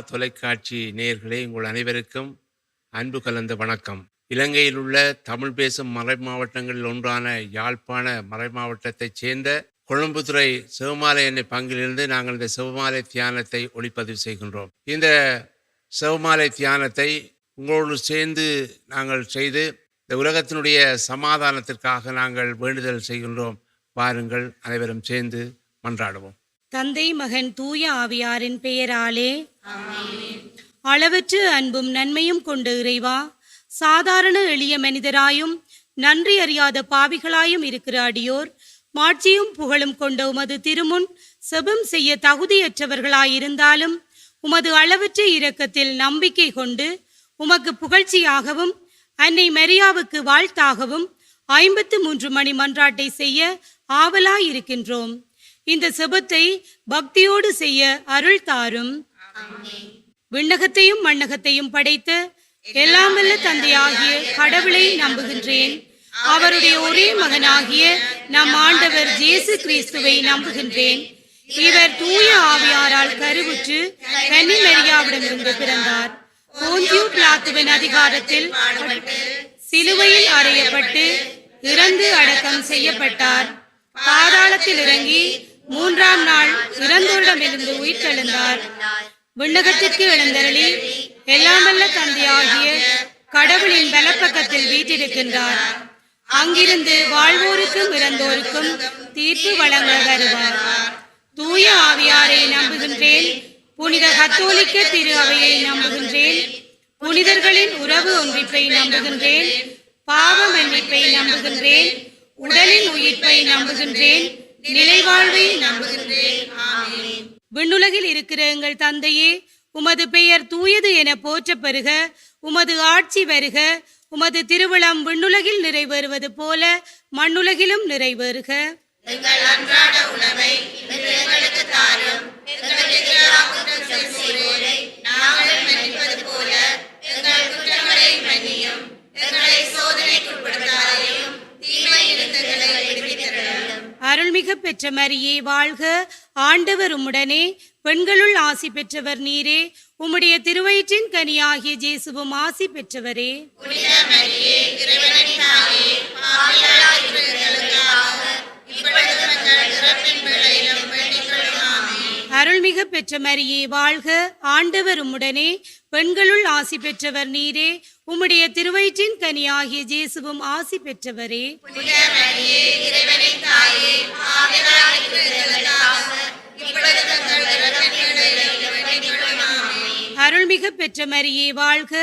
தொலைக்காட்சி நேயர்களே, உங்கள் அனைவருக்கும் அன்பு கலந்த வணக்கம். இலங்கையில் உள்ள தமிழ் பேசும் மறை மாவட்டங்களில் ஒன்றான யாழ்ப்பாண மறை மாவட்டத்தைச் சேர்ந்த கொழும்புத்துறை சிவமாலை எண்ணெய் பங்கிலிருந்து நாங்கள் இந்த சிவமாலை தியானத்தை ஒளிப்பதிவு செய்கின்றோம். இந்த சிவமாலை தியானத்தை உங்களோடு சேர்ந்து நாங்கள் செய்து இந்த உலகத்தினுடைய சமாதானத்திற்காக நாங்கள் வேண்டுதல் செய்கின்றோம். வாருங்கள், அனைவரும் சேர்ந்து மன்றாடுவோம். தந்தை, மகன், தூய ஆவியாரின் பெயராலே ஆமென். அளவற்று அன்பும் நன்மையும் கொண்ட இறைவா, சாதாரண எளிய மனிதராயும் நன்றி அறியாத பாவிகளாயும் இருக்கிற அடியோர் மாட்சியும் புகழும் கொண்ட உமது திருமுன் செபம் செய்ய தகுதியற்றவர்களாயிருந்தாலும் உமது அளவற்ற இரக்கத்தில் நம்பிக்கை கொண்டு உமக்கு புகழ்ச்சியாகவும் அன்னை மரியாவுக்கு வாழ்த்தாகவும் 53 மணி மன்றாட்டை செய்ய ஆவலாயிருக்கின்றோம். இந்த செபத்தை பக்தியோடு செய்ய அருள் தாரும். விண்ணகத்தையும் மண்ணகத்தையும் படைத்த எல்லாம் வல்ல தந்தையாகிய கடவுளை நம்புகின்றேன். அவருடைய ஒரே மகனாகிய நம் ஆண்டவர் இயேசு கிறிஸ்துவை நம்புகின்றேன். இவர் தூய ஆவியாரால் கருவுற்று கன்னி மரியாவிடமிருந்து பிறந்தார். போந்தியு பிலாத்துவின் அதிகாரத்தில் சிலுவையில் அறையப்பட்டு இறந்து அடக்கம் செய்யப்பட்டார். பாதாளத்தில் இறங்கி 3ஆம் நாள் இறந்தோரிடமிருந்து உயிர்த்தெழுந்தார். விண்ணகத்திற்கு எழுந்தருளி எல்லாம் வல்ல தந்தையாகிய கடவுளின் வலப்பக்கத்தில் வீற்றிருக்கின்றார். அங்கிருந்து வாழ்வோருக்கும் இறந்தோருக்கும் தீர்ப்பு வழங்க வருவார். தூய ஆவியாரை நம்புகின்றேன். புனித கத்தோலிக்க திரு அவையை நம்புகின்றேன். புனிதர்களின் உறவு ஒன்றிப்பை நம்புகின்றேன். பாவ மன்னிப்பை நம்புகின்றேன். உடலின் உயிர்ப்பை நம்புகின்றேன். நிலைவாழ்வை நம்புகின்றேன். ஆமென். விண்ணுலகில் இருக்கிற எங்கள் தந்தையே, உமது பெயர் தூயது என போற்ற பெறுக. உமது ஆட்சி வருக. உமது திருவிழம் விண்ணுலகில் நிறைவேறுவது போல மண்ணுலகிலும் நிறைவேறுக. எங்கள் அன்றாட உணவை இன்று எங்களுக்கு தாரும். எங்களுக்கு எதிராக குற்றம் செய்வோரை நாங்கள் மன்னிப்பது போல எங்கள் குற்றங்களை மன்னியும். எங்களை சோதனைக்குட்படுத்தாதேயும், தீமையிலிருந்து எங்களை விடுவித்தருளும். அருள்மிகு பெற்ற மரியே வாழ்க. ஆண்டவர் உம்முடனே, பெண்களுள் ஆசி பெற்றவர் நீரே. உம்முடைய திருவயிற்றின் கனியாகிய இயேசுவும் ஆசி பெற்றவரே. புனித மரியே, இறைவனின் தாயே, பாவிகளாய் இருக்கிற எங்களுக்காக இப்பொழுது எங்கள் இறப்பின் வேளையிலும் வேண்டிக் கொள்ளும். ஆமென். அருள்மிகு பெற்ற மரியே வாழ்க. ஆண்டவர் உம்முடனே, பெண்களுள் ஆசி பெற்றவர் நீரே. உம்முடைய திருவயிற்றின் கனியாகிய இயேசுவும் ஆசி பெற்றவரே. புனித மரியே, இறைவனின் தாயே, பாவிகளாய் இருக்கிற எங்களுக்காக இப்பொழுது எங்கள் இறப்பின் வேளையிலும் வேண்டிக் கொள்ளும். ஆமென். அருள்மிகு பெற்ற மரியே வாழ்க.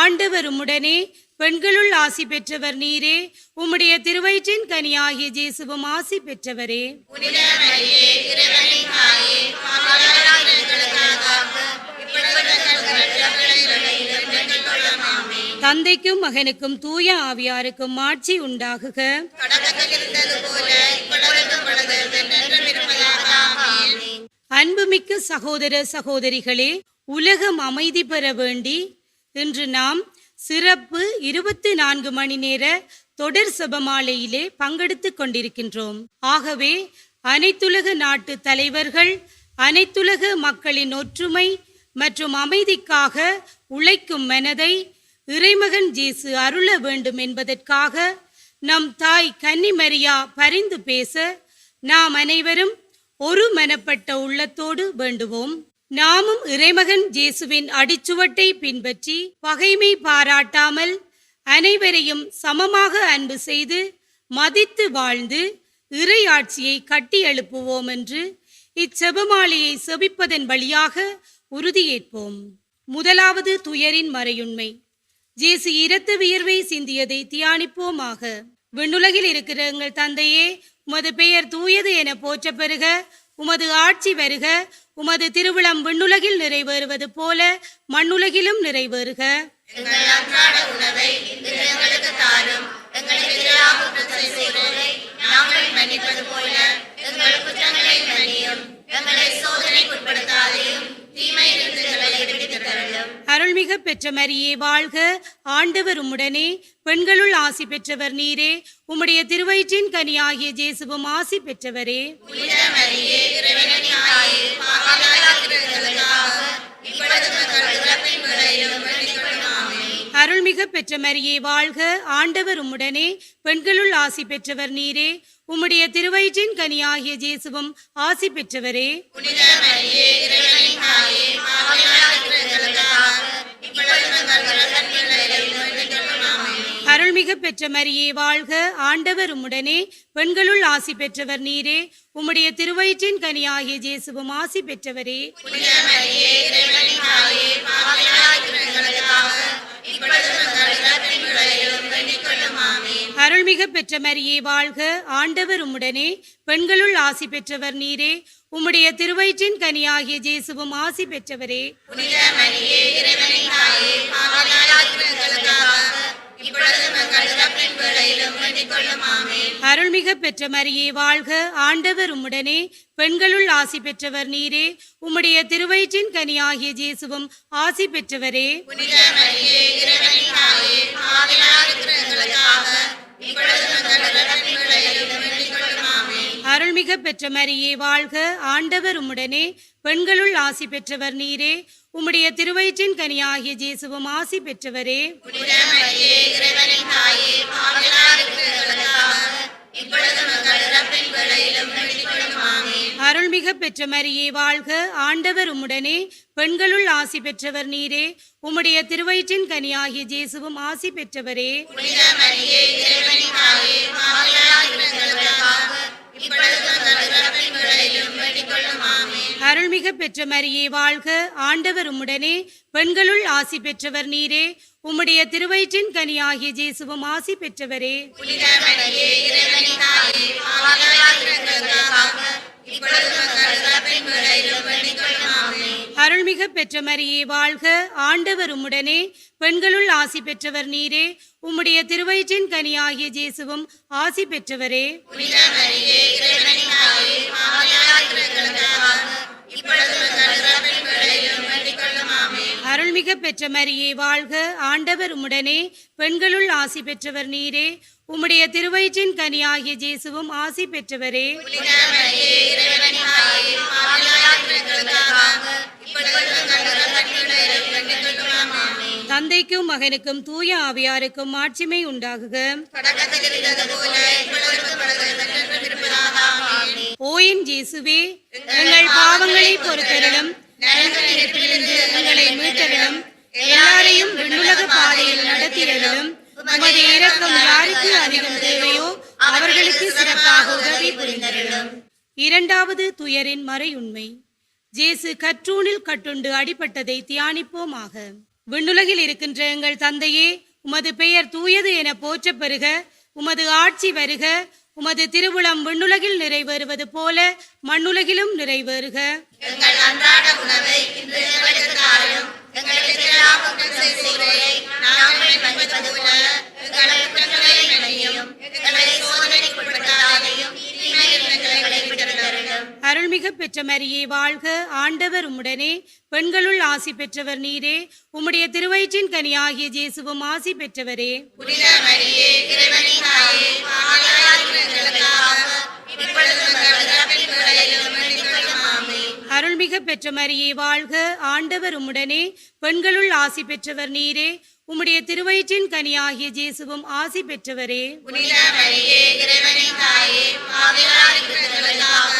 ஆண்டவர் உம்முடனே, பெண்களுள் ஆசி பெற்றவர் நீரே. உம்முடைய திருவயிற்றின் கனியாகிய இயேசுவும் ஆசி பெற்றவரே. புனித மரியே, இறைவனின் தாயே, பாவிகளாய் இருக்கிற எங்களுக்காக இப்பொழுது எங்கள் இறப்பின் வேளையிலும் வேண்டிக் கொள்ளும். ஆமென். தந்தைக்கும் மகனுக்கும் தூய ஆவியாருக்கும் ஆட்சி உண்டாகுக. தொடக்கத்தில் இருந்தது போல இப்பொழுதும் என்றென்றும் இருப்பதாக. ஆமென். அன்புமிக்க சகோதர சகோதரிகளே, உலகம் அமைதி பெற வேண்டி இன்று நாம் சிறப்பு 24 மணி நேர தொடர் செபமாலையிலே பங்கெடுத்து கொண்டிருக்கின்றோம். ஆகவே அனைத்துலக நாட்டு தலைவர்கள் அனைத்துலக மக்களின் ஒற்றுமை மற்றும் அமைதிக்காக உழைக்கும் மனதை இறைமகன் இயேசு அருள வேண்டும் என்பதற்காக நம் தாய் கன்னி மரியா பரிந்து பேச நாம் அனைவரும் ஒரு மனப்பட்ட உள்ளத்தோடு வேண்டுவோம். நாமும் இறைமகன் இயேசுவின் அடிச்சுவட்டை பின்பற்றி பகைமை பாராட்டாமல் அனைவரையும் சமமாக அன்பு செய்து மதித்து வாழ்ந்து இறை ஆட்சியை கட்டி எழுப்புவோம் என்று இச்செபமாலையை செபிப்பதன் வழியாக உறுதியேற்போம். முதலாவது துயரின் மறையுண்மை. இயேசு இரத்த வியர்வை சிந்தியதை தியானிப்போமாக. விண்ணுலகில் இருக்கிற எங்கள் தந்தையே, உமது பெயர் தூயது என போற்ற பெறுக. உமது ஆட்சி வருக. உமது திருவிழம் விண்ணுலகில் நிறைவேறுவது போல மண்ணுலகிலும் நிறைவேறுக. எங்கள் அன்றாட உணவை இன்று எங்களுக்கு தாரும். எங்களுக்கு எதிராக குற்றம் செய்வோரை நாங்கள் மன்னிப்பது போல எங்கள் குற்றங்களை மன்னியும். எங்களை சோதனைக்குட்படுத்தாதேயும், தீமையிலிருந்து எங்களை விடுவித்தருளும். அருள்மிகு பெற்ற மரியே வாழ்க. ஆண்டவர் உம்முடனே, பெண்களுள் ஆசி பெற்றவர் நீரே. உம்முடைய திருவயிற்றின் கனியாகிய இயேசுவும் ஆசி பெற்றவரே. புனித மரியே, இறைவனின் தாயே, பாவிகளாய் இருக்கிற எங்களுக்காக இப்பொழுதும் எங்கள் இறப்பின் வேளையிலும் வேண்டிக் கொள்ளும். ஆமென். அருள்மிகு பெற்ற மரியே வாழ்க, ஆண்டவர் உம்முடனே, பெண்களுள் ஆசி பெற்றவர் நீரே, உம்முடைய திருவயிற்றின் கனியாகிய இயேசுவும் ஆசி பெற்றவரே. புனித மரியே, இறைவனின் தாயே, பாவிகளாய் இருக்கிற எங்களுக்காக இப்பொழுதும் எங்கள் இறப்பின் வேளையிலும் வேண்டிக் கொள்ளும். ஆமென். அருள்மிகு பெற்ற மரியே வாழ்க, ஆண்டவர் உம்முடனே, பெண்களுள் ஆசி பெற்றவர் நீரே, உம்முடைய திருவயிற்றின் கனியாகிய இயேசுவும் ஆசி பெற்றவரே. புனித மரியே, இறைவனின் தாயே, பாவிகளாய் இருக்கிற எங்களுக்காக இப்பொழுதும் எங்கள் இறப்பின் வேளையிலும் வேண்டிக் கொள்ளும். ஆமென். அருள்மிகு பெற்ற மரியே வாழ்க, ஆண்டவர் உம்முடனே, பெண்களுள் ஆசி பெற்றவர் நீரே, உம்முடைய திருவயிற்றின் கனியாகிய இயேசுவும் ஆசி பெற்றவரே. புனித மரியே, இறைவனின் தாயே, பாவிகளாய் இருக்கிற எங்களுக்காக இப்பொழுதும் எங்கள் இறப்பின் வேளையிலும் வேண்டிக் கொள்ளும். ஆமென். அருள்மிகு பெற்ற மரியே வாழ்க, ஆண்டவர் உம்முடனே, பெண்களுள் ஆசி பெற்றவர் நீரே, உம்முடைய திருவயிற்றின் கனியாகிய இயேசுவும் ஆசி பெற்றவரே. புனித மரியே, இறைவனின் தாயே, பாவிகளாய் இருக்கிற எங்களுக்காக இப்பொழுதும் எங்கள் இறப்பின் வேளையிலும் வேண்டிக் கொள்ளும். ஆமென். அருள்மிகு பெற்ற மரியே வாழ்க, ஆண்டவர் உம்முடனே, பெண்களுள் ஆசி பெற்றவர் நீரே, உம்முடைய திருவயிற்றின் கனியாகிய இயேசுவும் ஆசி பெற்றவரே. புனித மரியே, இறைவனின் தாயே, பாவிகளாய் இருக்கிற எங்களுக்காக இப்பொழுதும் எங்கள் இறப்பின் வேளையிலும் வேண்டிக் கொள்ளும். ஆமென். அருள்மிகு பெற்ற மரியே வாழ்க, ஆண்டவர் உம்முடனே, பெண்களுள் ஆசி பெற்றவர் நீரே, உம்முடைய திருவயிற்றின் கனியாகிய இயேசுவும் ஆசி பெற்றவரே. புனித மரியே, இறைவனின் தாயே, பாவிகளாய் இருக்கிற எங்களுக்காக இப்பொழுதும் எங்கள் இறப்பின் வேளையிலும் வேண்டிக் கொள்ளும். ஆமென். அருள்மிகு பெற்ற மரியே வாழ்க, ஆண்டவர் உம்முடனே, பெண்களுள் ஆசி பெற்றவர் நீரே, உம்முடைய திருவயிற்றின் கனியாகிய இயேசுவும் ஆசி பெற்றவரே. புனித மரியே, இறைவனின் தாயே, பாவிகளாய் இருக்கிற எங்களுக்காக இப்பொழுதும் எங்கள் இறப்பின் வேளையிலும் வேண்டிக் கொள்ளும். ஆமென். அருள்மிகு பெற்ற மரியே வாழ்க, ஆண்டவர் உம்முடனே, பெண்களுள் ஆசி பெற்றவர் நீரே, உம்முடைய திருவயிற்றின் கனியாகிய இயேசுவும் ஆசி பெற்றவரே. புனித மரியே, இறைவனின் தாயே, பாவிகளாய் இருக்கிற எங்களுக்காக இப்பொழுதும் எங்கள் இறப்பின் வேளையிலும் வேண்டிக் கொள்ளும். ஆமென். அருள்மிகு பெற்ற மரியே வாழ்க, ஆண்டவர் உம்முடனே, பெண்களுள் ஆசி பெற்றவர் நீரே, உம்முடைய திருவயிற்றின் கனியாகிய இயேசுவும் ஆசி பெற்றவரே. புனித மரியே, இறைவனின் தாயே, பாவிகளாய் இருக்கிற எங்களுக்காக இப்பொழுதும் எங்கள் இறப்பின் வேளையிலும் வேண்டிக் கொள்ளும். ஆமென். தந்தைக்கும் மகனுக்கும் தூய ஆவியாருக்கும் மாட்சிமை உண்டாகுக. தொடக்கத்தில் இருந்தது போல இப்பொழுதும் தொடர்ந்து இருப்பதாக. ஆமென். ஓயின் இயேசுவே, எங்கள் பாவங்களை பொறுத்தருளும், நரக நெருப்பிலிருந்து எங்களை மீட்டருளும், எல்லாரையும் விண்ணுலக பாதையில் நடத்தியருளும். உமது இரக்கம் யாருக்கு அதிகம் தேவையோ அவர்களுக்கு சிறப்பாக உதவி புரிந்தருளும். இரண்டாவது துயரின் மறையுண்மை. இயேசு கற்றூணில் கட்டுண்டு அடிபட்டதை தியானிப்போமாக. விண்ணுலகில் இருக்கின்ற எங்கள் தந்தையே, உமது பெயர் தூயது என போற்றப் பெறுக. உமது ஆட்சி வருக. உமது திருவுளம் விண்ணுலகில் நிறைவேறுவது போல மண்ணுலகிலும் நிறைவேறுக. எங்கள் அன்றாட உணவை இன்று எங்களுக்கு தாரும். எங்களுக்கு எதிராக குற்றம் செய்வோரை நாங்கள் மன்னிப்பது போல எங்கள் குற்றங்களை மன்னியும். எங்களை சோதனைக்கு உட்படுத்தாதையும் தீமையிலிருந்து எங்களை விடுவித்தருளும். அருள்மிகு பெற்ற மரியே வாழ்க, ஆண்டவர் உம்முடனே, பெண்களுள் ஆசி பெற்றவர் நீரே, உம்முடைய திருவயிற்றின் கனியாகிய இயேசுவும் ஆசி பெற்றவரே. புனித மரியே, இறைவனின் தாயே, பாவிகளாய் இருக்கிற எங்களுக்காக இப்பொழுதும் எங்கள் இறப்பின் வேளையிலும் வேண்டிக் கொள்ளும். ஆமென். அருள்மிகு பெற்ற மரியே வாழ்க, ஆண்டவர் உம்முடனே, பெண்களுள் ஆசி பெற்றவர் நீரே, உம்முடைய திருவயிற்றின் கனியாகிய இயேசுவும் ஆசி பெற்றவரே. புனித மரியே, இறைவனின் தாயே, பாவிகளாய் இருக்கிற எங்களுக்காக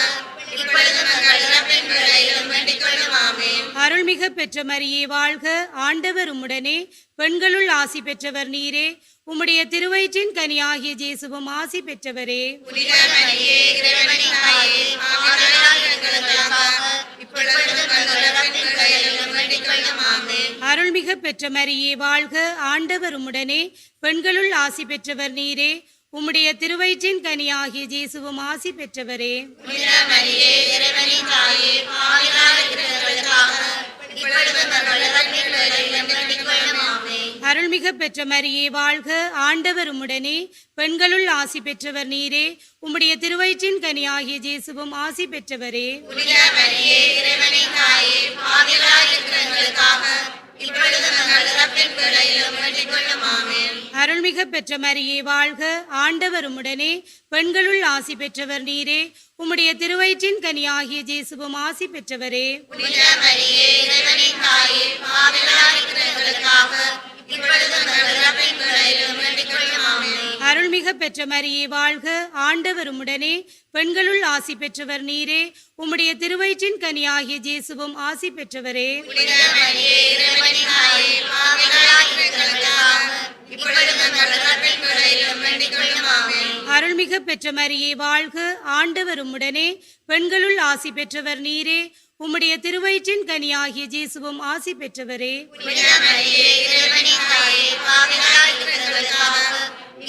இப்பொழுதும் எங்கள் இறப்பின் வேளையிலும் வேண்டிக் கொள்ளும். ஆமென். அருள்மிகு பெற்ற மரியே வாழ்க, ஆண்டவர் உம்முடனே, பெண்களுள் ஆசி பெற்றவர் நீரே, உம்முடைய திருவயிற்றின் கனியாகிய இயேசுவும் ஆசி பெற்றவரே. புனித மரியே, இறைவனின் தாயே, பாவிகளாய் இருக்கிற எங்களுக்காக இப்பொழுதும் எங்கள் இறப்பின் வேளையிலும் வேண்டிக் கொள்ளும். ஆமென். அருள்மிகு பெற்ற மரியே வாழ்க, ஆண்டவர் உம்முடனே, பெண்களுள் ஆசி பெற்றவர் நீரே, உம்முடைய திருவயிற்றின் கனியாகிய இயேசுவும் ஆசி பெற்றவரே. புனித மரியே, இறைவனின் தாயே, பாவிகளாய் இருக்கிற எங்களுக்காக இப்பொழுதும் எங்கள் இறப்பின் வேளையிலும் வேண்டிக் கொள்ளும். ஆமென். அருள்மிகு பெற்ற மரியே வாழ்க, ஆண்டவர் உம்முடனே, பெண்களுள் ஆசி பெற்றவர் நீரே, உம்முடைய திருவயிற்றின் கனியாகிய இயேசுவும் ஆசி பெற்றவரே. புனித மரியே, இறைவனின் தாயே, பாவிகளாய் இருக்கிற எங்களுக்காக இப்பொழுதும் எங்கள் இறப்பின் வேளையிலும் வேண்டிக் கொள்ளும். ஆமென். அருள்மிக பெற்ற மரியே வாழ்க, ஆண்டவர் உம்முடனே, பெண்களுள் ஆசி பெற்றவர் நீரே, உம்முடைய திருவயிற்றின் கனியாகிய இயேசுவும் ஆசி பெற்றவரே. புனித மரியே, இறைவனின் தாயே, பாவிகளாய் இருக்கிற எங்களுக்காக இப்பொழுதும் எங்கள் இறப்பின் வேளையிலும் வேண்டிக் கொள்ளும். ஆமென். அருள்மிக பெற்ற மரியே வாழ்க, ஆண்டவர் உம்முடனே, பெண்களுள் ஆசி பெற்றவர் நீரே, உம்முடைய திருவயிற்றின் கனியாகிய இயேசுவும் ஆசி பெற்றவரே. புனித மரியே, இறைவனின் தாயே, பாவிகளாய் இருக்கிற எங்களுக்காக இப்பொழுதும் எங்கள் இறப்பின் வேளையிலும் வேண்டிக் கொள்ளும். ஆமென். அருள்மிக பெற்ற மரியே வாழ்க, ஆண்டவர் உம்முடனே, பெண்களுள் ஆசி பெற்றவர் நீரே, உம்முடைய திருவயிற்றின் கனியாகிய இயேசுவும் ஆசி பெற்றவரே. புனித மரியே, இறைவனின் தாயே, பாவிகளாய் இருக்கிற எங்களுக்காக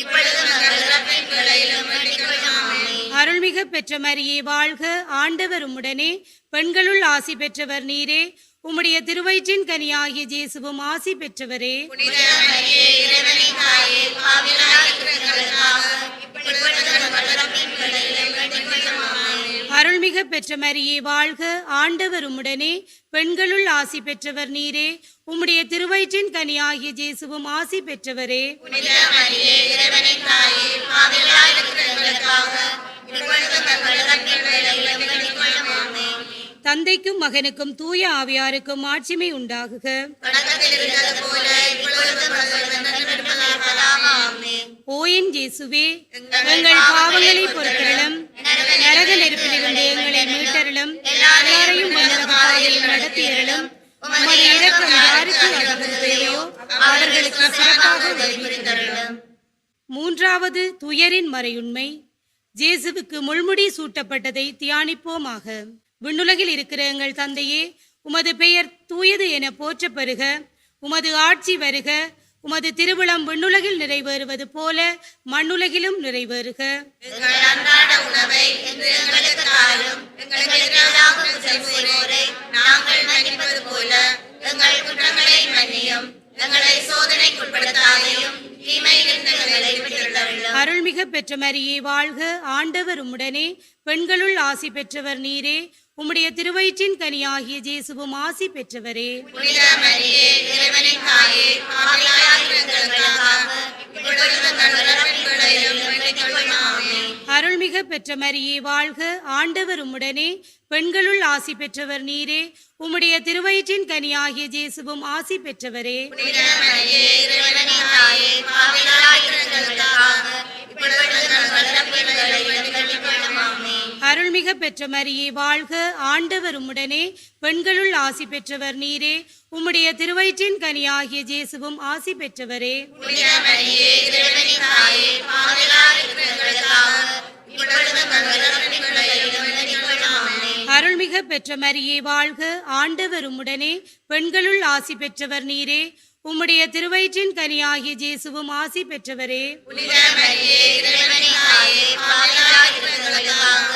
இப்பொழுதும் எங்கள் இறப்பின் வேளையிலும் வேண்டிக் கொள்ளும். ஆமென். அருள்மிக பெற்ற மரியே வாழ்க, ஆண்டவர் உம்முடனே, பெண்களுள் ஆசி பெற்றவர் நீரே, உம்முடைய திருவயிற்றின் கனியாகிய இயேசுவும் ஆசி பெற்றவரே. புனித மரியே, இறைவனின் தாயே, பாவிகளாய் இருக்கிற எங்களுக்காக இப்பொழுதும் எங்கள் இறப்பின் வேளையிலும் வேண்டிக் கொள்ளும். ஆமென். அருள்மிக பெற்ற மரியே வாழ்க, ஆண்டவர் உம்முடனே, பெண்களுள் ஆசி பெற்றவர் நீரே, உம்முடைய திருவயிற்றின் கனியாகிய இயேசுவும் ஆசி பெற்றவரே. புனித மரியே, இறைவனின் தாயே, பாவிகளாய் இருக்கிற எங்களுக்காக இப்பொழுதும் எங்கள் இறப்பின் வேளையிலும் வேண்டிக் கொள்ளும். ஆமென். தந்தைக்கும் மகனுக்கும் தூய ஆவியாருக்கும் ஆட்சிமை உண்டாகுக. தொடக்கத்தில் இருந்தது போல இப்பொழுதும் எங்கள் இருப்பதாக. ஆமென். ஓ என் இயேசுவே, எங்கள் பாவங்களை பொறுத்தருளும், நரக நெருப்பிலிருந்து எங்களை மீட்டருளும், எல்லாரையும் மன்னக பாதையில் நடத்தியருளும். உமது இரக்கம் யாருக்கு அதிகம் தேவையோ அவர்களுக்கு சிறப்பாக உதவி புரிந்தருளும். மூன்றாவது துயரின் மறையுண்மை. இயேசுவுக்கு முள்முடி சூட்டப்பட்டதை தியானிப்போமாக. விண்ணுலகில் இருக்கிற எங்கள் தந்தையே, உமது பெயர் தூயது என போற்றப் பெறுக. உமது ஆட்சி வருக. உமது திருவிழம் விண்ணுலகில் நிறைவேறுவது போல மண்ணுலகிலும் நிறைவேறுக. எங்கள் அன்றாட உணவை இன்று எங்களுக்கு தாரும். எங்களுக்கு எதிராக குற்றம் செய்வோரை நாங்கள் மன்னிப்பது போல எங்கள் குற்றங்களை மன்னியும். எங்களை சோதனைக்குட்படுத்தாதையும் தீமையிலிருந்து எங்களை விடுவித்தருளும். அருள்மிக பெற்ற மரியே வாழ்க, ஆண்டவர் உம்முடனே, பெண்களுள் ஆசி பெற்றவர் நீரே, உம்முடைய திருவயிற்றின் கனியாகிய இயேசுவும் ஆசி பெற்றவரே. புனித மரியே, இறைவனின் தாயே, பாவிகளாய் இருக்கிற எங்களுக்காக இப்பொழுதும் எங்கள் இறப்பின் வேளையிலும் வேண்டிக் கொள்ளும். ஆமென். அருள்மிக பெற்ற மரியே வாழ்க, ஆண்டவர் உம்முடனே, பெண்களுள் ஆசி பெற்றவர் நீரே, உம்முடைய திருவயிற்றின் கனியாகிய இயேசுவும் ஆசி பெற்றவரே. புனித மரியே, இறைவனின் தாயே, பாவிகளாய் இருக்கிற எங்களுக்காக இப்பொழுதும் எங்கள் இறப்பின் வேளையிலும் வேண்டிக் கொள்ளும். ஆமென். அருள்மிக பெற்ற மரியே வாழ்க, ஆண்டவர் உம்முடனே, பெண்களுள் ஆசி பெற்றவர் நீரே, உம்முடைய திருவயிற்றின் கனியாகிய இயேசுவும் ஆசி பெற்றவரே. புனித மரியே, இறைவனின் தாயே, பாவிகளாய் இருக்கிற எங்களுக்காக இப்பொழுதும் எங்கள் இறப்பின் வேளையிலும் வேண்டிக் கொள்ளும். ஆமென். அருள்மிக பெற்ற மரியே வாழ்க, ஆண்டவர் உம்முடனே, பெண்களுள் ஆசி பெற்றவர் நீரே, உம்முடைய திருவயிற்றின் கனியாகிய இயேசுவும் ஆசி பெற்றவரே. புனித மரியே, இறைவனின் தாயே, பாவிகளாய் இருக்கிற எங்களுக்காக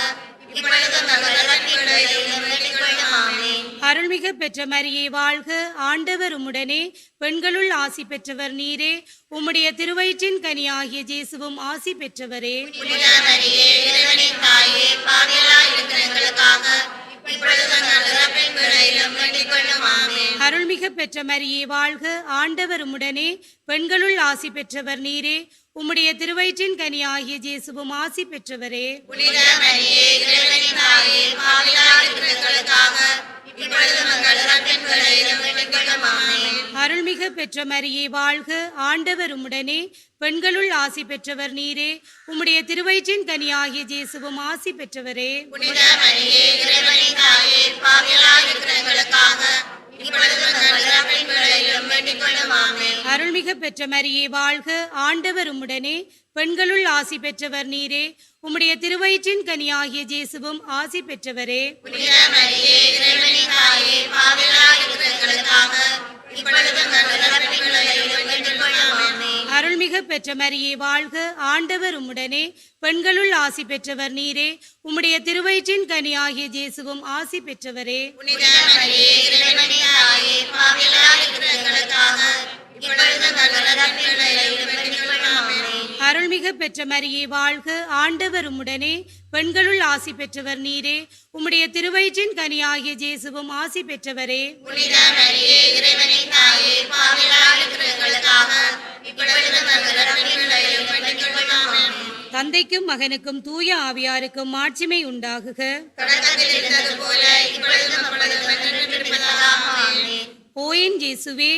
இப்பொழுதும் எங்கள் இறப்பின் வேளையிலும் வேண்டிக் கொள்ளும். ஆமென். அருள்மிக பெற்ற மரியே வாழ்க, ஆண்டவர் உம்முடனே, பெண்களுள் ஆசி பெற்றவர் நீரே, உம்முடைய திருவயிற்றின் கனியாகிய இயேசுவும் ஆசி பெற்றவரே. புனித மரியே, இறைவனின் தாயே, பாவிகளாய் இருக்கிற எங்களுக்காக இப்பொழுதும் எங்கள் இறப்பின் வேளையிலும் வேண்டிக் கொள்ளும். ஆமென். அருள்மிக பெற்ற மரியே வாழ்க, ஆண்டவர் உம்முடனே, பெண்களுள் ஆசி பெற்றவர் நீரே, உம்முடைய திருவயிற்றின் கனியாகிய இயேசுவும் ஆசி பெற்றவரே. புனித மரியே, இறைவனின் தாயே, பாவிகளாய் இருக்கிற எங்களுக்காக இப்பொழுதும் எங்கள் இறப்பின் வேளையிலும் வேண்டிக் கொள்ளும். ஆமென். அருள்மிக பெற்ற மரியே வாழ்க, ஆண்டவர் உம்முடனே, பெண்களுள் ஆசி பெற்றவர் நீரே, உம்முடைய திருவயிற்றின் கனியாகிய இயேசுவும் ஆசி பெற்றவரே. புனித மரியே, இறைவனின் தாயே, பாவிகளாய் இருக்கிற எங்களுக்காக இப்பொழுதும் எங்கள் இறப்பின் வேளையிலும் வேண்டிக் கொள்ளும். ஆமென். அருள்மிக பெற்ற மரியே வாழ்க, ஆண்டவர் உம்முடனே, பெண்களுள் ஆசி பெற்றவர் நீரே, உம்முடைய திருவயிற்றின் கனியாகிய இயேசுவும் ஆசி பெற்றவரே. புனித மரியே, இறைவனின் தாயே, பாவிகளாய் இருக்கிற எங்களுக்காக இப்பொழுதும் எங்கள் இறப்பின் வேளையிலும் வேண்டிக் கொள்ளும். ஆமென். அருள்மிக பெற்ற மரியே வாழ்க, ஆண்டவர் உம்முடனே, பெண்களுள் ஆசி பெற்றவர் நீரே, உம்முடைய திருவயிற்றின் கனியாகிய இயேசுவும் ஆசி பெற்றவரே. புனித மரியே, இறைவனின் தாயே, பாவிகளாய் இருக்கிற எங்களுக்காக இப்பொழுதும் எங்கள் இறப்பின் வேளையிலும் வேண்டிக் கொள்ளும். ஆமென். அருள்மிகு பெற்ற மரியே வாழ்க, ஆண்டவர் உம்முடனே, பெண்களுள் ஆசி பெற்றவர் நீரே. உம்முடைய திருவயிற்றின் கனியாகிய இயேசுவும் ஆசி பெற்றவரே. புனித மரியே, இறைவனின் தாயே, பாவிகளாய் இருக்கிற எங்களுக்காக இப்பொழுது எங்கள் இறப்பின் வேளையிலும் வேண்டிக் கொள்ளும். ஆமென். தந்தைக்கும் மகனுக்கும் தூய ஆவியாருக்கும் மாட்சிமை உண்டாகுக. தொடக்கத்தில் இருந்தது போல இப்பொழுதும் எப்பொழுதும் என்றென்றும் இருப்பதாக. ஆமென். ஓயின் இயேசுவே,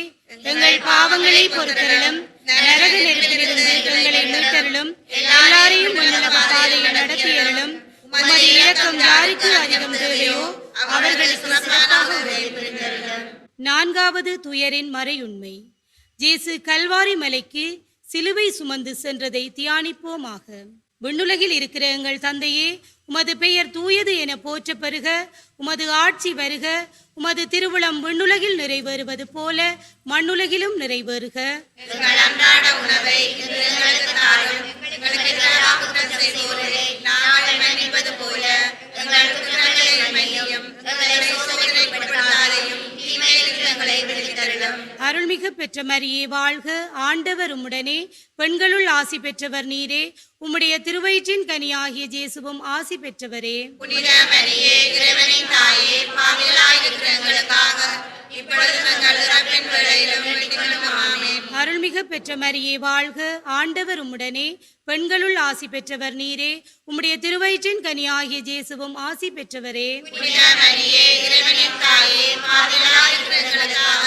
எங்கள் பாவங்களை பொறுத்தருளும், நரக நெருப்பிலிருந்து எங்களை மீட்டருளும், எல்லாரையும் உன்னத பாதையில் நடத்தியருளும். உமது இரக்கம் யாருக்கு அதிகம் தேவையோ அவர்களுக்கு சிறப்பாக உதவி புரிந்தருளும். நான்காவது துயரின் மறையுண்மை. இயேசு கல்வாரி மலைக்கு சிலுவை சுமந்து சென்றதை தியானிப்போமாக. விண்ணுலகில் இருக்கிற எங்கள் தந்தையே, உமது பெயர் தூயது என போற்ற பெறுக. உமது ஆட்சி வருக. உமது திருவுளம் விண்ணுலகில் நிறைவேறுவது போல மண்ணுலகிலும் நிறைவேறுக. எங்கள் அன்றாட உணவை இன்று எங்களுக்கு தாரும். எங்களுக்கு எதிராக குற்றம் செய்வோரை நாங்கள் மன்னிப்பது போல எங்கள் குற்றங்களை மன்னியும். எங்களை சோதனைக்குட்படுத்தாதையும் தீமையிலிருந்து எங்களை விடுவித்தருளும். அருள்மிகு பெற்ற மரியே வாழ்க, ஆண்டவர் உம்முடனே, பெண்களுள் ஆசி பெற்றவர் நீரே. உம்முடைய திருவயிற்றின் கனியாகிய இயேசுவும் ஆசி பெற்றவரே. புனித மரியே, இறைவனின் தாயே, பாவிகளாய் இருக்கிற எங்களுக்காக இப்பொழுதும் எங்கள் இறப்பின் வேளையிலும் வேண்டிக் கொள்ளும். ஆமென். அருள்மிகு பெற்ற மரியே வாழ்க, ஆண்டவர் உம்முடனே, பெண்களுள் ஆசி பெற்றவர் நீரே. உம்முடைய திருவயிற்றின் கனியாகிய இயேசுவும் ஆசி பெற்றவரே. புனித மரியே, இறைவனின் தாயே, பாவிகளாய் இருக்கிற எங்களுக்காக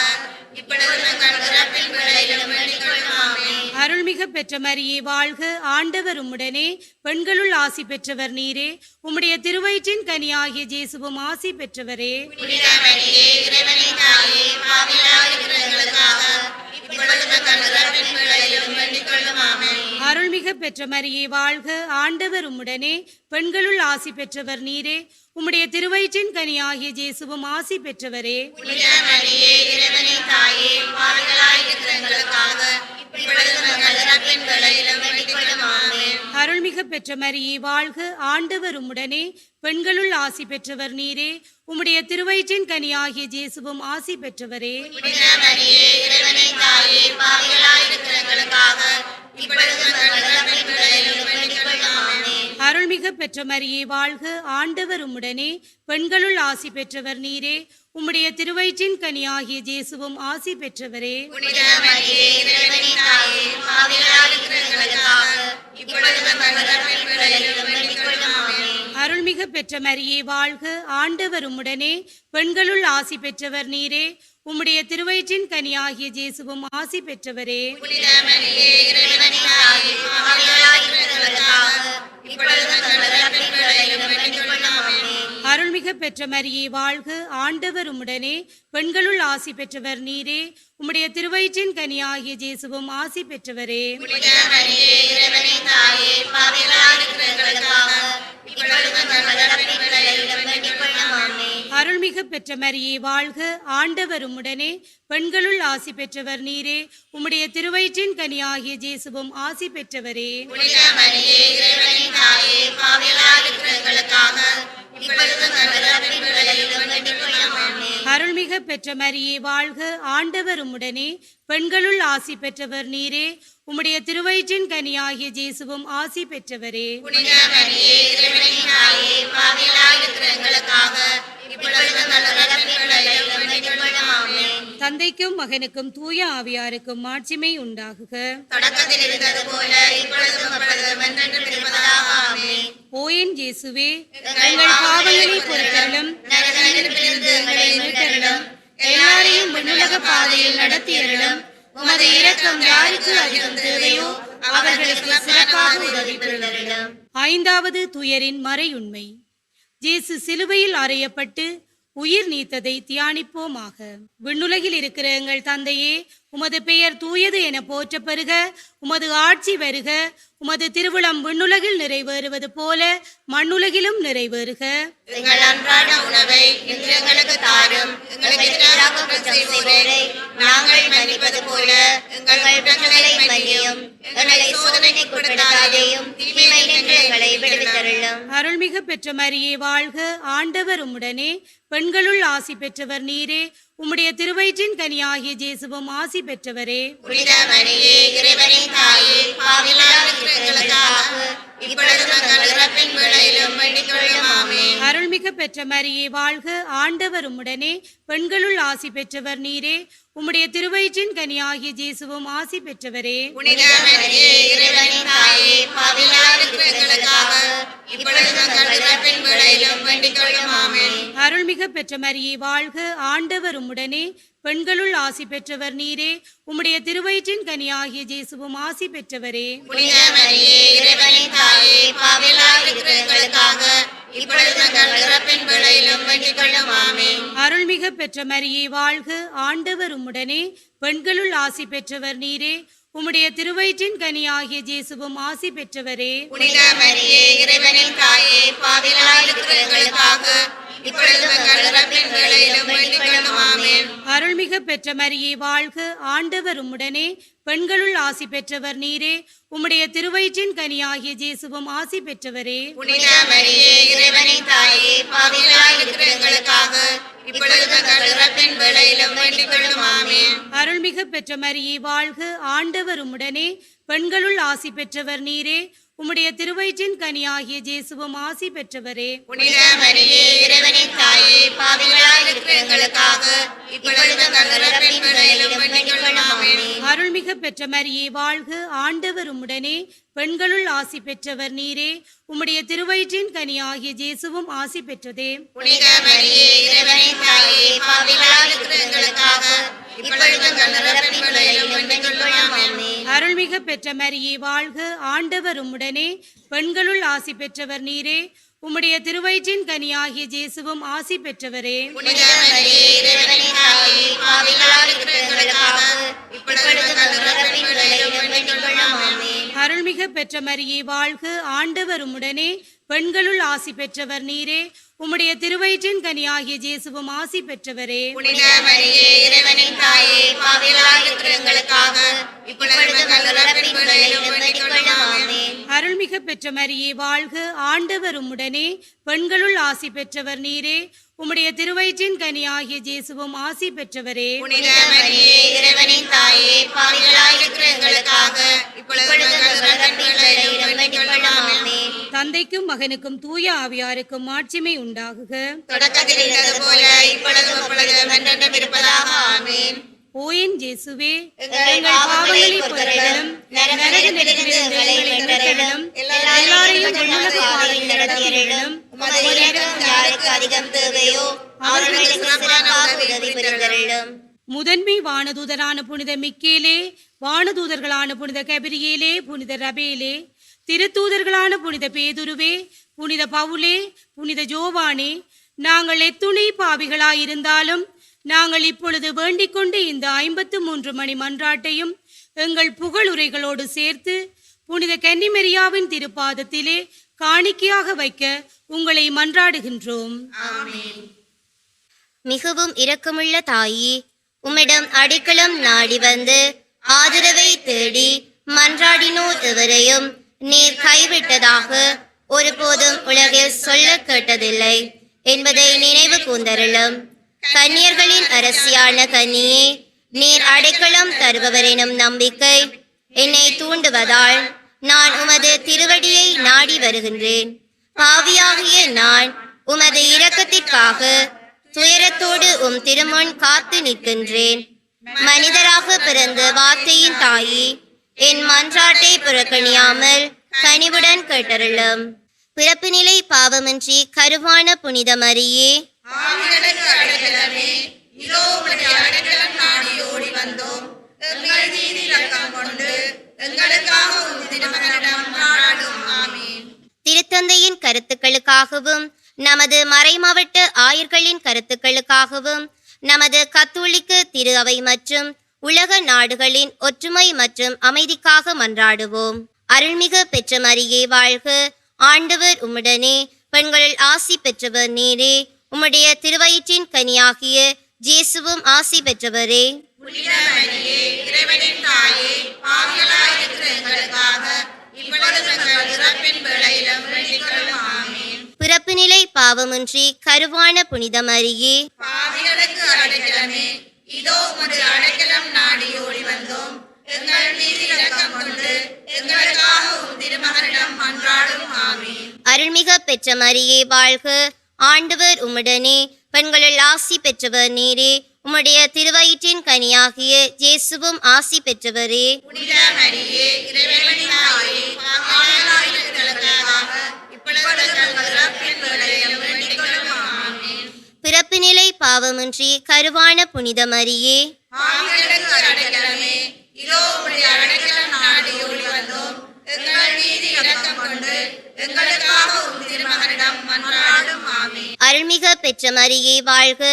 இப்பொழுதும் எங்கள் இறப்பின் வேளையிலும் வேண்டிக் கொள்ளும். ஆமென். அருள்மிகு பெற்ற மரியே வாழ்க, ஆண்டவர் உம்முடனே, பெண்களுள் ஆசி பெற்றவர் நீரே. உம்முடைய திருவயிற்றின் கனியாகிய இயேசுவும் ஆசி பெற்றவரே. புனித மரியே, இறைவனின் தாயே, பாவிகளாய் இருக்கிற எங்களுக்காக இப்பொழுதும் எங்கள் இறப்பின் வேளையிலும் வேண்டிக் கொள்ளும். ஆமென். அருள்மிகு பெற்ற மரியே வாழ்க, ஆண்டவர் உம்முடனே, பெண்களுள் ஆசி பெற்றவர் நீரே. உம்முடைய திருவயிற்றின் கனியாகிய இயேசுவும் ஆசி பெற்றவரே. புனித மரியே, இறைவனின் தாயே, பாவிகளாய் இருக்கிற எங்களுக்காக இப்பொழுதும் எங்கள் இறப்பின் வேளையிலும் வேண்டிக் கொள்ளும். ஆமென். அருள்மிகு பெற்ற மரியே வாழ்க, ஆண்டவர் உம்முடனே, பெண்களுள் ஆசி பெற்றவர் நீரே. உம்முடைய திருவயிற்றின் கனியாகிய இயேசுவும் ஆசி பெற்றவரே. புனித மரியே, இறைவனின் தாயே, பாவிகளாய் இருக்கிற எங்களுக்காக இப்பொழுதும் எங்கள் இறப்பின் வேளையிலும் வேண்டிக் கொள்ளும். ஆமென். அருள்மிகு பெற்ற மரியே வாழ்க, ஆண்டவர் உம்முடனே, பெண்களுள் ஆசி பெற்றவர் நீரே. உம்முடைய திருவயிற்றின் கனியாகிய இயேசுவும் ஆசி பெற்றவரே. புனித மரியே, இறைவனின் தாயே, பாவிகளாய் இருக்கிற எங்களுக்காக இப்பொழுதும் எங்கள் இறப்பின் வேளையிலும் வேண்டிக் கொள்ளும். ஆமென். அருள்மிகு பெற்ற மரியே வாழ்க, ஆண்டவர் உம்முடனே, பெண்களுள் ஆசி பெற்றவர் நீரே. உம்முடைய திருவயிற்றின் கனியாகிய இயேசுவும் ஆசி பெற்றவரே. புனித மரியே, இறைவனின் தாயே, பாவிகளாய் இருக்கிற எங்களுக்காக இப்பொழுதும் எங்கள் இறப்பின் வேளையிலும் வேண்டிக் கொள்ளும். ஆமென். அருள்மிகு பெற்ற மரியே வாழ்க, ஆண்டவர் உம்முடனே, பெண்களுள் ஆசி பெற்றவர் நீரே. உம்முடைய திருவயிற்றின் கனியாகிய இயேசுவும் ஆசி பெற்றவரே. புனித மரியே, இறைவனின் தாயே, பாவிகளாய் இருக்கிற எங்களுக்காக இப்பொழுதும் எங்கள் இறப்பின் வேளையிலும் வேண்டிக் கொள்ளும். ஆமென். அருள்மிகு பெற்ற மரியே வாழ்க, ஆண்டவர் உம்முடனே, பெண்களுள் ஆசி பெற்றவர் நீரே. உம்முடைய திருவயிற்றின் கனியாகிய இயேசுவும் ஆசி பெற்றவரே. புனித மரியே, இறைவனின் தாயே, பாவிகளாய் இருக்கிற எங்களுக்காக இப்பொழுதும் எங்கள் இறப்பின் வேளையிலும் வேண்டிக் கொள்ளும். ஆமென். அருள்மிகு பெற்ற மரியே வாழ்க, ஆண்டவர் உம்முடனே, பெண்களுள் ஆசி பெற்றவர் நீரே. உம்முடைய திருவயிற்றின் கனியாகிய இயேசுவும் ஆசி பெற்றவரே. புனித மரியே, இறைவனின் தாயே, பாவிகளாய் இருக்கிற எங்களுக்காக இப்பொழுதும் எங்கள் இறப்பின் வேளையிலும் வேண்டிக் கொள்ளும். ஆமென். தந்தைக்கும் மகனுக்கும் தூய ஆவியாருக்கும் மாட்சிமை உண்டாகுக. தொடக்கத்தில் இருந்தது போல இப்பொழுதும் எப்பொழுதும் என்றென்றும் இருப்பதாக. ஆமென். ஓயின் இயேசுவே, எங்கள் பாவங்களை பொறுத்தருளும், நரக நெருப்பிலிருந்து எங்களை மீட்டருளும். எல்லாரையும் விண்ணுலக பாதையில் நடத்தியருளும். உமது இரக்கம் யாருக்கு அதிகம் தேவையோ அவர்களுக்கு சிறப்பாக உதவி புரிந்தருளும். ஐந்தாவது துயரின் மறையுண்மை. இயேசு சிலுவையில் அறையப்பட்டு உயிர் நீத்ததை தியானிப்போமாக. விண்ணுலகில் இருக்கிற எங்கள் தந்தையே, உமது பெயர் தூயது என போற்ற பெறுக. உமது ஆட்சி வருக. உமது திருவுளம் விண்ணுலகில் நிறைவேறுவது போல மண்ணுலகிலும் நிறைவேறுக. எங்கள் அன்றாட உணவை இன்று எங்களுக்கு தாரும். எங்களுக்கு எதிராக குற்றம் செய்வோரை நாங்கள் மன்னிப்பது போல எங்கள் குற்றங்களை மன்னியும். எங்களை சோதனைக்குட்படுத்தாதேயும் தீமையிலிருந்து எங்களை விடுவித்தருளும். அருள்மிகு பெற்ற மரியே வாழ்க, ஆண்டவர் உம்முடனே, பெண்களுள் ஆசி பெற்றவர் நீரே. உம்முடைய திருவயிற்றின் கனியாகிய இயேசுவும் ஆசி பெற்றவரே. புனித மரியே, இறைவனின் தாயே, பாவிகளாக இருக்கிற எங்களுக்காக இப்பொழுதும் எங்கள் இறப்பின் வேளையிலும் வேண்டிக் கொள்ளும். ஆமென். அருள்மிகு பெற்ற மரியே வாழ்க, ஆண்டவர் உம்முடனே, பெண்களுள் ஆசி பெற்றவர் நீரே. உம்முடைய திருவயிற்றின் கனியாகிய இயேசுவும் ஆசி பெற்றவரே. புனித மரியே, இறைவனின் தாயே, பாவிகளாக இருக்கிற எங்களுக்காக இப்பொழுதும் எங்கள் இறப்பின் வேளையிலும் வேண்டிக் கொள்ளும். ஆமென். அருள்மிகு பெற்ற மரியே வாழ்க, ஆண்டவர் உம்முடனே, பெண்களுள் ஆசி பெற்றவர் நீரே. உம்முடைய திருவயிற்றின் கனியாகிய இயேசுவும் ஆசி பெற்றவரே. புனித மரியே, இறைவனின் தாயே, பாவிகளாக இருக்கிற எங்களுக்காக இப்பொழுதும் எங்கள் இறப்பின் வேளையிலும் வேண்டிக் கொள்ளும். ஆமென். அருள்மிகு பெற்ற மரியே வாழ்க, ஆண்டவர் உம்முடனே, பெண்களுள் ஆசி பெற்றவர் நீரே. உம்முடைய திருவயிற்றின் கனியாகிய இயேசுவும் ஆசி பெற்றவரே. புனித மரியே, இறைவனின் தாயே, பாவிகளாக இருக்கிற எங்களுக்காக இப்பொழுதும் எங்கள் இறப்பின் வேளையிலும் வேண்டிக் கொள்ளும். ஆமென். அருள்மிகு பெற்ற மரியே வாழ்க, ஆண்டவர் உம்முடனே, பெண்களுள் ஆசி பெற்றவர் நீரே. உம்முடைய திருவயிற்றின் கனியாகிய இயேசுவும் ஆசி பெற்றவரே. புனித மரியே, இறைவனின் தாயே, பாவிகளாக இருக்கிற எங்களுக்காக இப்பொழுதும் எங்கள் இறப்பின் வேளையிலும் வேண்டிக் கொள்ளும். ஆமென். அருள்மிகு பெற்ற மரியே வாழ்க, ஆண்டவர் உம்முடனே, பெண்களுள் ஆசி பெற்றவர் நீரே. உம்முடைய திருவயிற்றின் கனியாகிய இயேசுவும் ஆசி பெற்றவரே. புனித மரியே, இறைவனின் தாயே, பாவிகளாக இருக்கிற எங்களுக்காக இப்பொழுதும் எங்கள் இறப்பின் வேளையிலும் வேண்டிக் கொள்ளும். ஆமென். அருள்மிகு பெற்ற மரியே வாழ்க, ஆண்டவர் உம்முடனே, பெண்களுள் ஆசி பெற்றவர் நீரே. உம்முடைய திருவயிற்றின் கனியாகிய இயேசுவும் ஆசி பெற்றதே. புனித மரியே, இறைவனின் தாயே, பாவிகளாக இருக்கிற எங்களுக்காக இப்பொழுதும் எங்கள் இறப்பின் வேளையிலும் வேண்டிக் கொள்ளும். ஆமென். அருள்மிகு பெற்ற மரியே வாழ்க, ஆண்டவர் உம்முடனே, பெண்களுள் ஆசி பெற்றவர் நீரே. உம்முடைய திருவயிற்றின் கனியாகிய இயேசுவும் ஆசி பெற்றவரே. புனித மரியே, இறைவனின் தாயே, பாவிகளாக இருக்கிற எங்களுக்காக இப்பொழுதும் எங்கள் இறப்பின் வேளையிலும் வேண்டிக் கொள்ளும். ஆமென். அருள்மிகு பெற்ற மரியே வாழ்க, ஆண்டவர் உம்முடனே, பெண்களுள் ஆசி பெற்றவர் நீரே. உம்முடைய திருவயிற்றின் கனியாகிய இயேசுவும் ஆசி பெற்றவரே. புனித மரியே, இறைவனின் தாயே, பாவிகளாக இருக்கிற எங்களுக்காக இப்பொழுதும் எங்கள் இறப்பின் வேளையிலும் வேண்டிக் கொள்ளும். ஆமென். அருள்மிகு பெற்ற மரியே வாழ்க, ஆண்டவர் உம்முடனே, பெண்களுள் ஆசி பெற்றவர் நீரே. உம்முடைய திருவயிற்றின் கனியாகிய இயேசுவும் ஆசி பெற்றவரே. புனித மரியே, இறைவனின் தாயே, பாவிகளாக இருக்கிற எங்களுக்காக இப்பொழுதும் எங்கள் இறப்பின் வேளையிலும் வேண்டிக் கொள்ளும். ஆமென். தந்தைக்கும் மகனுக்கும் தூய ஆவியாருக்கும் மாட்சிமை உண்டாகுக. தொடக்கத்தில் இருந்தது போல இப்பொழுதும் எப்பொழுதும் என்றென்றும் இருப்பதாக. ஆமென். ஓயன் இயேசுவே, எங்கள் எங்கள் பாவங்களை பாவங்களை பொறுத்தருளும், நரக நெருப்பிலிருந்து எங்களை மீட்டருளும், எல்லாரையும் விண்ணுலக பாதையில் நடத்தியருளும். உமது இரக்கம் யாருக்கு அதிகம் தேவையோ அவர்களுக்கு சிறப்பான உதவி புரிந்தருளும். முதன்மை வானதூதரான புனித மிக்கேலே, வானதூதர்களான புனித கபிரியேலே, புனித ரபேலே, திருத்தூதர்களான புனித பேதுருவே, புனித பவுலே, புனித ஜோவானே, நாங்கள் எத்துணை பாவிகளாயிருந்தாலும் நாங்கள் இப்பொழுது வேண்டிக் கொண்டு இந்த 53 மணி மன்றாட்டையும் எங்கள் புகழுரைகளோடு சேர்த்து புனித கன்னிமரியாவின் திருப்பாதத்திலே காணிக்கையாக வைக்க உங்களை மன்றாடுகின்றோம். மிகவும் இரக்கமுள்ள தாயே, உம்மிடம் அடைக்கலம் நாடி வந்து ஆதரவை தேடி மன்றாடினோர் எவரையும் நீர் கைவிட்டதாக ஒருபோதும் உலகில் சொல்ல கேட்டதில்லை என்பதை நினைவு கூர்ந்தருளும். கன்னியர்களின் அரசியான கன்னியே, நீர் அடைக்கலம் தருபவரெனும் நம்பிக்கை என்னை தூண்டுவதால் நான் உமது திருவடியை நாடி வருகின்றேன். பாவியாகிய நான் உமது இரக்கத்திற்காக துயரத்தோடு திருமுன் காத்து நிற்கின்றேன். மனிதராக பிறந்த வார்த்தையின் தாயே, என் மன்றாட்டை புறக்கணியாமல் கனிவுடன் கேட்டருளும். பிறப்பு நிலை பாவமின்றி கருவான புனித மரியே, ஆவிகளுக்கு அடைக்கலமே, இதோ உம்முடைய அடைக்கலம் நாடி ஓடி வந்தோம். எங்கள் மீது இரக்கம் கொண்டு எங்களுக்காக உம் திருமகனிடம் மன்றாடும். ஆமென். திருத்தந்தையின் கருத்துக்களுக்காகவும் நமது மறைமாவட்ட ஆயர்களின் கருத்துக்களுக்காகவும் நமது கத்தோலிக்க திரு அவை மற்றும் உலக நாடுகளின் ஒற்றுமை மற்றும் அமைதிக்காக மன்றாடுவோம். அருள்மிகு பெற்ற மரியே வாழ்க, ஆண்டவர் உம்முடனே, பெண்களில் ஆசி பெற்றவர் நீரே. உம்முடைய திருவயிற்றின் கனியாகிய இயேசுவும் ஆசி பெற்றவரே. புனித மரியே, இறைவனின் தாயே, பாவிகளாய் இருக்கிற எங்களுக்காக இப்பொழுது எங்கள் இறப்பின் வேளையிலும் வேண்டிக் கொள்ளும். ஆமென். பிறப்பு நிலை பாவமின்றி கருவான புனித மரியே, பாவிகளுக்கு அடைக்கலமே, இதோ உமது அடைக்கலம் நாடி ஓடி வந்தோம். எங்கள் மீது இரக்கம் கொண்டு எங்களுக்காக உம் திருமகனிடம் மன்றாடும். ஆமென். அருள்மிக பெற்ற மரியே வாழ்க, ஆண்டவர் உம்முடனே, பெண்களுள் ஆசி பெற்றவர் நீரே, உம்முடைய திருவயிற்றின் கனியாகிய இயேசுவும் ஆசி பெற்றவரே. புனித மரியே, இறைவனின் தாயே, பாவிகளாய் இருக்கிறவர்களுக்காக இப்பொழுது எங்கள் இறப்பின் வேளையிலும் வேண்டிக் கொள்ளும். ஆமென். பிறப்பு நிலை பாவமின்றி கருவான புனித மரியே, பாவிகளுக்கு அடைக்கலமே, இதோ உம்முடைய அடைக்கலம் நாடி ஓடி வந்தோம். எங்கள் மீது இரக்கம் கொண்டு எங்களுக்காக உம் திருமகனிடம் மன்றாடும். ஆமென். அருள்மிக பெற்ற மரியே வாழ்க,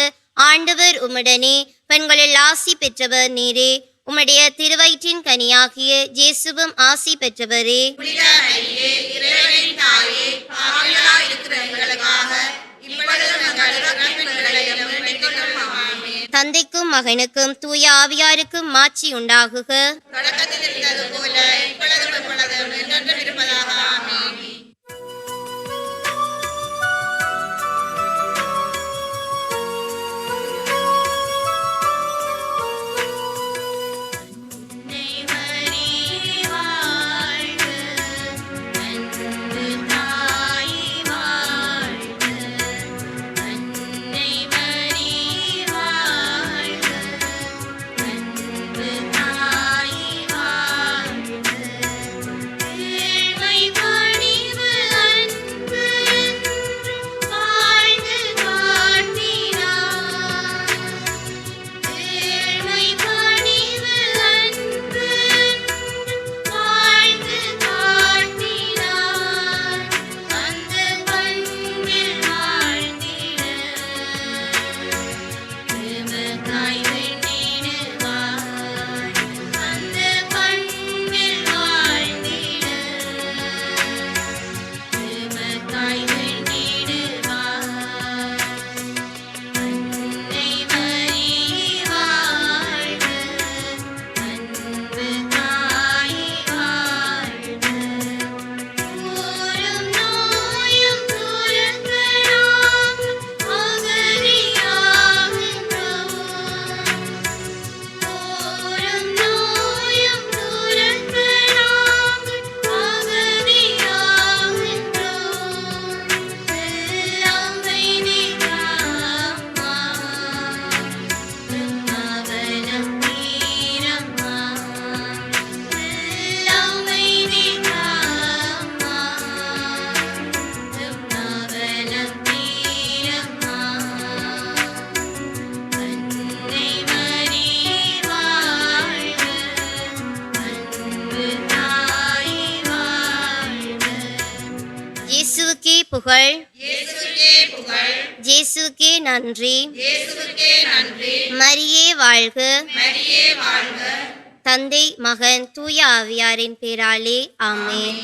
ஆண்டவர் உம்முடனே, பெண்களுள் ஆசி பெற்றவர் நீரே, உம்முடைய திருவயிற்றின் கனியாகிய இயேசுவும் ஆசி பெற்றவரே. புனித மரியே, இறைவனின் தாயே, பாவிகளாய் இருக்கிற எங்களுக்காக இப்பொழுதும் எங்கள் இறப்பின் வேளையிலும் வேண்டிக் கொள்ளும். ஆமென். தந்தைக்கும் மகனுக்கும் தூய ஆவியாருக்கும் மாட்சி உண்டாகுக. தொடக்கத்தில் இருந்தது போல இப்பொழுதும் எப்பொழுதும் என்றென்றும் இருப்பதாக. ஆமென். இயேசுவுக்கே புகழ், இயேசுவுக்கே புகழ், இயேசுவுக்கே நன்றி. இயேசுவுக்கே நன்றி. மரியே வாழ்க, மரியே வாழ்க. தந்தை மகன் தூய ஆவியாரின் பேராலே ஆமென்.